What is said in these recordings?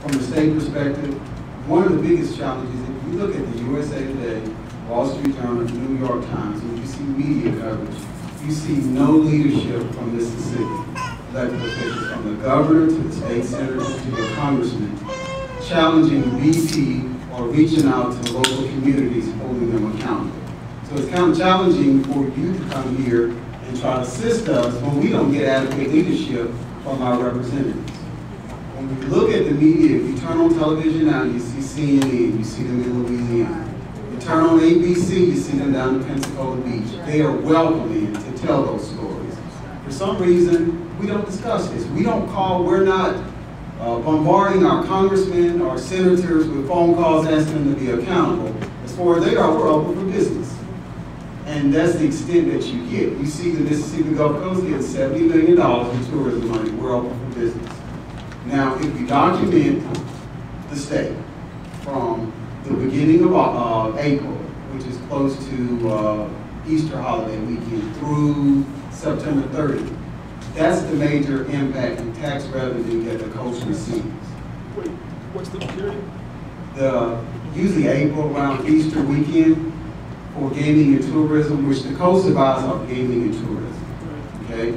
from the state perspective, one of the biggest challenges, if you look at the USA Today, Wall Street Journal, the New York Times, and you see media coverage, you see no leadership from Mississippi, elected officials, from the governor to the state senators to the congressman, challenging BP or reaching out to local communities, holding them accountable. So it's kind of challenging for you to come here and try to assist us when we don't get adequate leadership from our representatives. When we look at the media, if you turn on television now, you see CNN, you see them in Louisiana. You turn on ABC, you see them down in Pensacola Beach. They are welcoming to tell those stories. For some reason, we don't discuss this. We don't call, we're not bombarding our congressmen or senators with phone calls asking them to be accountable. As far as they are, we're open for business. And that's the extent that you get. You see the Mississippi Gulf Coast get $70 million in tourism money. We're open for business. Now, if you document the state from the beginning of April, which is close to Easter holiday weekend, through September 30th, that's the major impact in tax revenue that the coast receives. Wait, what's the period? Usually April, around Easter weekend, for gaming and tourism, which the coast divides off gaming and tourism. Okay?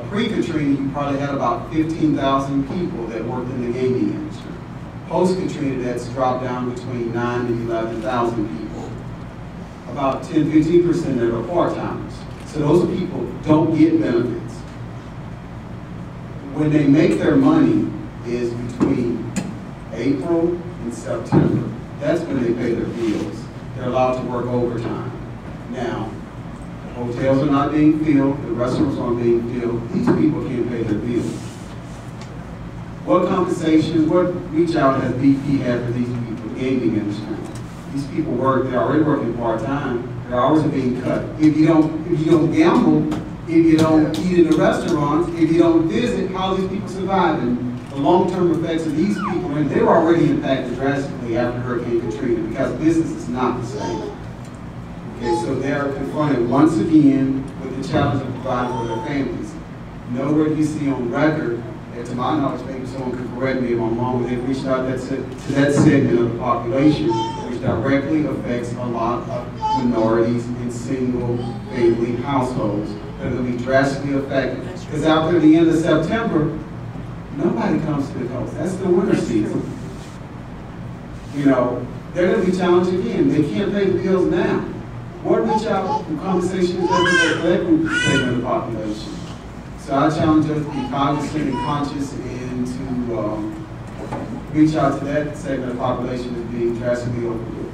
Pre-Katrina, you probably had about 15,000 people that worked in the gaming industry. Post-Katrina, that's dropped down between 9,000 and 11,000 people. About 10–15% of them are part-timers. So those people don't get benefits. When they make their money is between April and September. That's when they pay their bills. They're allowed to work overtime. Now, the hotels are not being filled, the restaurants aren't being filled. These people can't pay their bills. What compensation, what reach out has BP had for these people, the gaming industry? These people work, they're already working part-time. Their hours are being cut. If you don't gamble, if you don't eat in the restaurants, if you don't visit, how these people survive? And the long-term effects of these people, and they were already impacted drastically after Hurricane Katrina because business is not the same. Okay, so they're confronted once again with the challenge of providing for their families. Nowhere do you see on record, and to my knowledge, maybe someone could correct me if I'm wrong, but they've reached out to that segment of the population, which directly affects a lot of minorities in single-family households that are going to be drastically affected. Because after the end of September, nobody comes to the coast. That's the winter season. You know, they're going to be challenged again. They can't pay the bills now. What reach out from conversations that that group segment of the population? So I challenge us to be cognizant and conscious and to reach out to that segment of the population as being drastically overlooked.